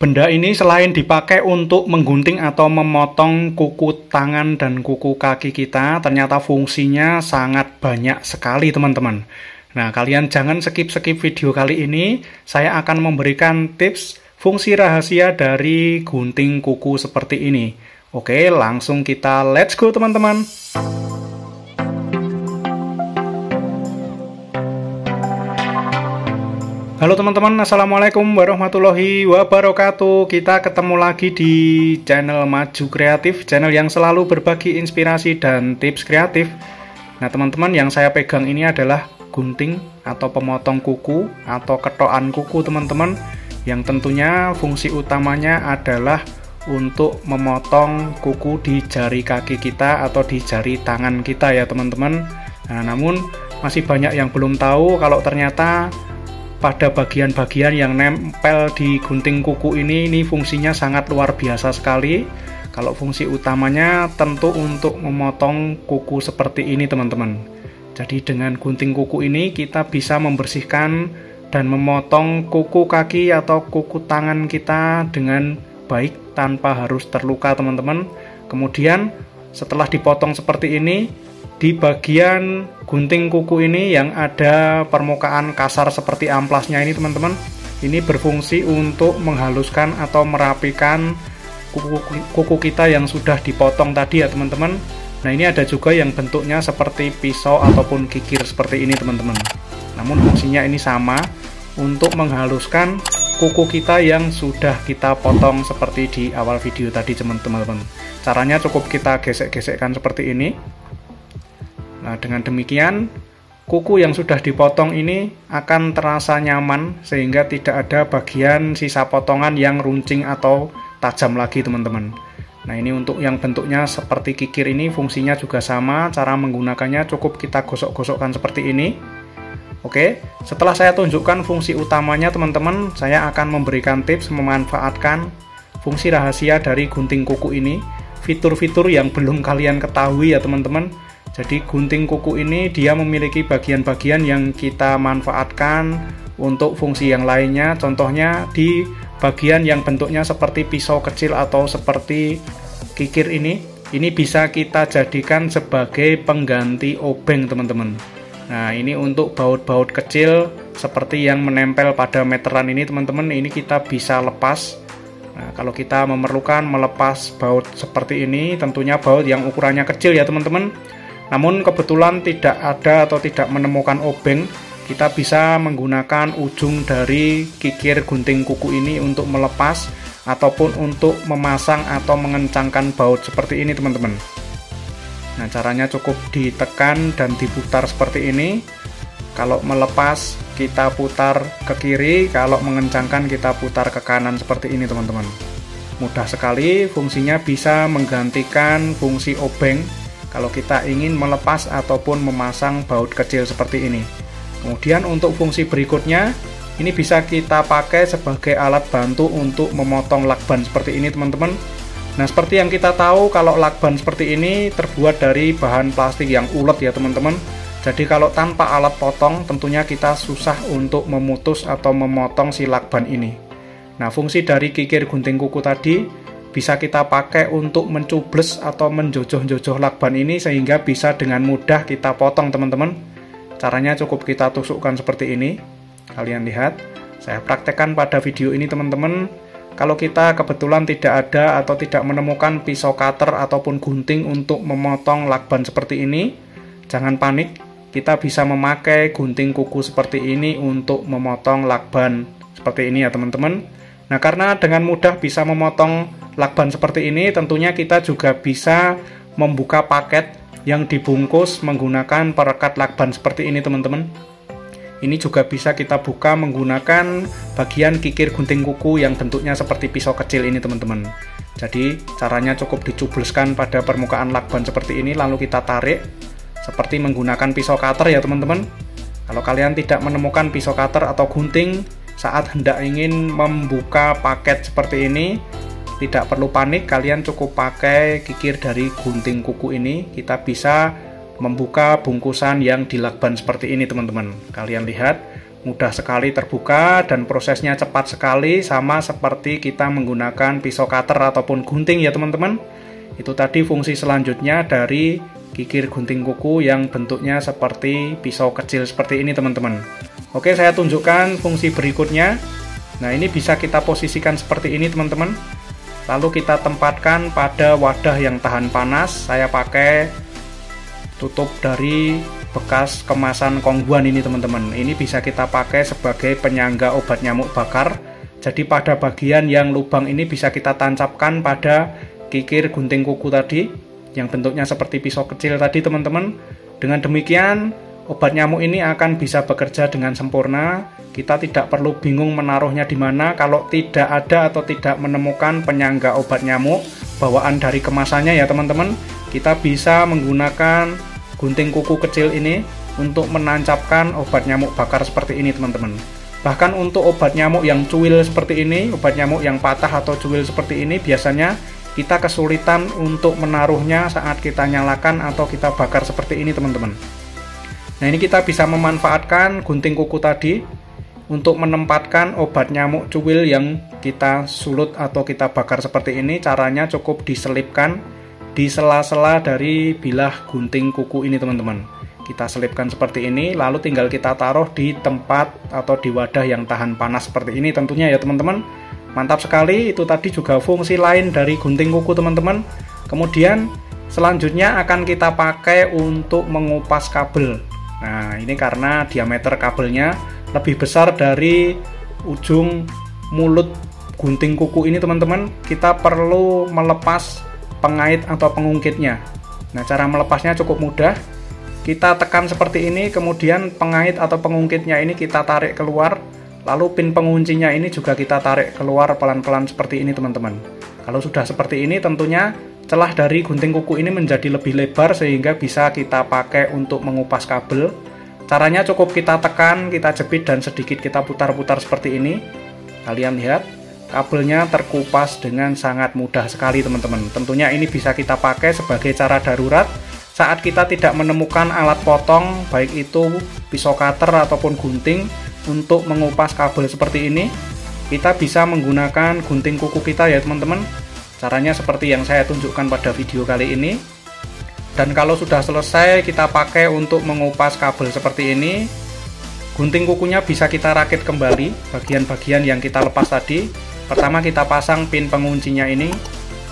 Benda ini selain dipakai untuk menggunting atau memotong kuku tangan dan kuku kaki kita, ternyata fungsinya sangat banyak sekali teman-teman. Nah, kalian jangan skip-skip video kali ini. Saya akan memberikan tips fungsi rahasia dari gunting kuku seperti ini. Oke, langsung kita let's go teman-teman. Halo teman-teman, assalamualaikum warahmatullahi wabarakatuh. Kita ketemu lagi di channel Maju Kreatif, channel yang selalu berbagi inspirasi dan tips kreatif. Nah teman-teman, yang saya pegang ini adalah gunting atau pemotong kuku atau ketokan kuku teman-teman, yang tentunya fungsi utamanya adalah untuk memotong kuku di jari kaki kita atau di jari tangan kita ya teman-teman. Nah, namun masih banyak yang belum tahu kalau ternyata pada bagian-bagian yang nempel di gunting kuku ini fungsinya sangat luar biasa sekali. Kalau fungsi utamanya tentu untuk memotong kuku seperti ini teman-teman. Jadi dengan gunting kuku ini kita bisa membersihkan dan memotong kuku kaki atau kuku tangan kita dengan baik tanpa harus terluka teman-teman. Kemudian setelah dipotong seperti ini, di bagian gunting kuku ini yang ada permukaan kasar seperti amplasnya ini teman-teman, ini berfungsi untuk menghaluskan atau merapikan kuku kita yang sudah dipotong tadi ya teman-teman. Nah ini ada juga yang bentuknya seperti pisau ataupun kikir seperti ini teman-teman. Namun fungsinya ini sama, untuk menghaluskan kuku kita yang sudah kita potong seperti di awal video tadi teman-teman. Caranya cukup kita gesek-gesekkan seperti ini. Nah, dengan demikian, kuku yang sudah dipotong ini akan terasa nyaman sehingga tidak ada bagian sisa potongan yang runcing atau tajam lagi, teman-teman. Nah, ini untuk yang bentuknya seperti kikir ini fungsinya juga sama, cara menggunakannya cukup kita gosok-gosokkan seperti ini. Oke, setelah saya tunjukkan fungsi utamanya, teman-teman, saya akan memberikan tips memanfaatkan fungsi rahasia dari gunting kuku ini, fitur-fitur yang belum kalian ketahui ya, teman-teman. Jadi gunting kuku ini dia memiliki bagian-bagian yang kita manfaatkan untuk fungsi yang lainnya. Contohnya di bagian yang bentuknya seperti pisau kecil atau seperti kikir ini bisa kita jadikan sebagai pengganti obeng teman-teman. Nah ini untuk baut-baut kecil seperti yang menempel pada meteran ini teman-teman, ini kita bisa lepas. Nah kalau kita memerlukan melepas baut seperti ini, tentunya baut yang ukurannya kecil ya teman-teman. Namun kebetulan tidak ada atau tidak menemukan obeng, kita bisa menggunakan ujung dari kikir gunting kuku ini untuk melepas ataupun untuk memasang atau mengencangkan baut seperti ini teman-teman. Nah caranya cukup ditekan dan diputar seperti ini. Kalau melepas kita putar ke kiri, kalau mengencangkan kita putar ke kanan seperti ini teman-teman. Mudah sekali, fungsinya bisa menggantikan fungsi obeng kalau kita ingin melepas ataupun memasang baut kecil seperti ini. Kemudian untuk fungsi berikutnya, ini bisa kita pakai sebagai alat bantu untuk memotong lakban seperti ini teman-teman. Nah seperti yang kita tahu, kalau lakban seperti ini terbuat dari bahan plastik yang ulet ya teman-teman. Jadi kalau tanpa alat potong tentunya kita susah untuk memutus atau memotong si lakban ini. Nah fungsi dari kikir gunting kuku tadi bisa kita pakai untuk mencubles atau menjojoh-jojoh lakban ini sehingga bisa dengan mudah kita potong teman-teman. Caranya cukup kita tusukkan seperti ini. Kalian lihat, saya praktekkan pada video ini teman-teman. Kalau kita kebetulan tidak ada atau tidak menemukan pisau cutter ataupun gunting untuk memotong lakban seperti ini, jangan panik. Kita bisa memakai gunting kuku seperti ini untuk memotong lakban seperti ini ya teman-teman. Nah karena dengan mudah bisa memotong lakban seperti ini, tentunya kita juga bisa membuka paket yang dibungkus menggunakan perekat lakban seperti ini teman-teman. Ini juga bisa kita buka menggunakan bagian kikir gunting kuku yang bentuknya seperti pisau kecil ini teman-teman. Jadi caranya cukup dicubleskan pada permukaan lakban seperti ini, lalu kita tarik seperti menggunakan pisau cutter ya teman-teman. Kalau kalian tidak menemukan pisau cutter atau gunting saat hendak ingin membuka paket seperti ini, tidak perlu panik, kalian cukup pakai kikir dari gunting kuku ini. Kita bisa membuka bungkusan yang dilakban seperti ini teman-teman. Kalian lihat mudah sekali terbuka dan prosesnya cepat sekali, sama seperti kita menggunakan pisau cutter ataupun gunting ya teman-teman. Itu tadi fungsi selanjutnya dari kikir gunting kuku yang bentuknya seperti pisau kecil seperti ini teman-teman. Oke, saya tunjukkan fungsi berikutnya. Nah, ini bisa kita posisikan seperti ini teman-teman. Lalu kita tempatkan pada wadah yang tahan panas. Saya pakai tutup dari bekas kemasan kongguan ini teman-teman. Ini bisa kita pakai sebagai penyangga obat nyamuk bakar. Jadi pada bagian yang lubang ini bisa kita tancapkan pada kikir gunting kuku tadi yang bentuknya seperti pisau kecil tadi teman-teman. Dengan demikian obat nyamuk ini akan bisa bekerja dengan sempurna. Kita tidak perlu bingung menaruhnya di mana kalau tidak ada atau tidak menemukan penyangga obat nyamuk bawaan dari kemasannya ya teman-teman. Kita bisa menggunakan gunting kuku kecil ini untuk menancapkan obat nyamuk bakar seperti ini teman-teman. Bahkan untuk obat nyamuk yang cuil seperti ini, obat nyamuk yang patah atau cuil seperti ini, biasanya kita kesulitan untuk menaruhnya saat kita nyalakan atau kita bakar seperti ini teman-teman. Nah, ini kita bisa memanfaatkan gunting kuku tadi untuk menempatkan obat nyamuk cuil yang kita sulut atau kita bakar seperti ini. Caranya cukup diselipkan di sela-sela dari bilah gunting kuku ini teman-teman. Kita selipkan seperti ini, lalu tinggal kita taruh di tempat atau di wadah yang tahan panas seperti ini tentunya ya teman-teman. Mantap sekali. Itu tadi juga fungsi lain dari gunting kuku teman-teman. Kemudian selanjutnya akan kita pakai untuk mengupas kabel. Nah, ini karena diameter kabelnya lebih besar dari ujung mulut gunting kuku ini teman-teman, kita perlu melepas pengait atau pengungkitnya. Nah, cara melepasnya cukup mudah. Kita tekan seperti ini, kemudian pengait atau pengungkitnya ini kita tarik keluar, lalu pin penguncinya ini juga kita tarik keluar pelan-pelan seperti ini teman-teman. Kalau sudah seperti ini, tentunya celah dari gunting kuku ini menjadi lebih lebar sehingga bisa kita pakai untuk mengupas kabel. Caranya cukup kita tekan, kita jepit dan sedikit kita putar-putar seperti ini. Kalian lihat, kabelnya terkupas dengan sangat mudah sekali teman-teman. Tentunya ini bisa kita pakai sebagai cara darurat saat kita tidak menemukan alat potong, baik itu pisau cutter ataupun gunting untuk mengupas kabel seperti ini. Kita bisa menggunakan gunting kuku kita ya teman-teman. Caranya seperti yang saya tunjukkan pada video kali ini. Dan kalau sudah selesai kita pakai untuk mengupas kabel seperti ini, gunting kukunya bisa kita rakit kembali bagian-bagian yang kita lepas tadi. Pertama kita pasang pin penguncinya ini.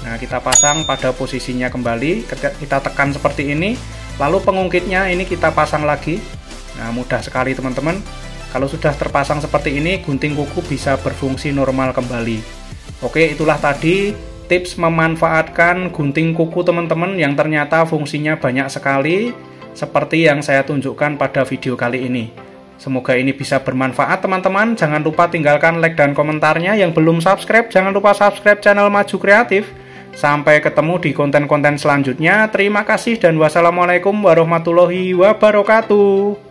Nah, kita pasang pada posisinya kembali. Kita tekan seperti ini. Lalu pengungkitnya ini kita pasang lagi. Nah, mudah sekali teman-teman. Kalau sudah terpasang seperti ini, gunting kuku bisa berfungsi normal kembali. Oke, itulah tadi tips memanfaatkan gunting kuku teman-teman yang ternyata fungsinya banyak sekali seperti yang saya tunjukkan pada video kali ini. Semoga ini bisa bermanfaat teman-teman. Jangan lupa tinggalkan like dan komentarnya. Yang belum subscribe, jangan lupa subscribe channel Maju Kreatif. Sampai ketemu di konten-konten selanjutnya. Terima kasih dan wassalamualaikum warahmatullahi wabarakatuh.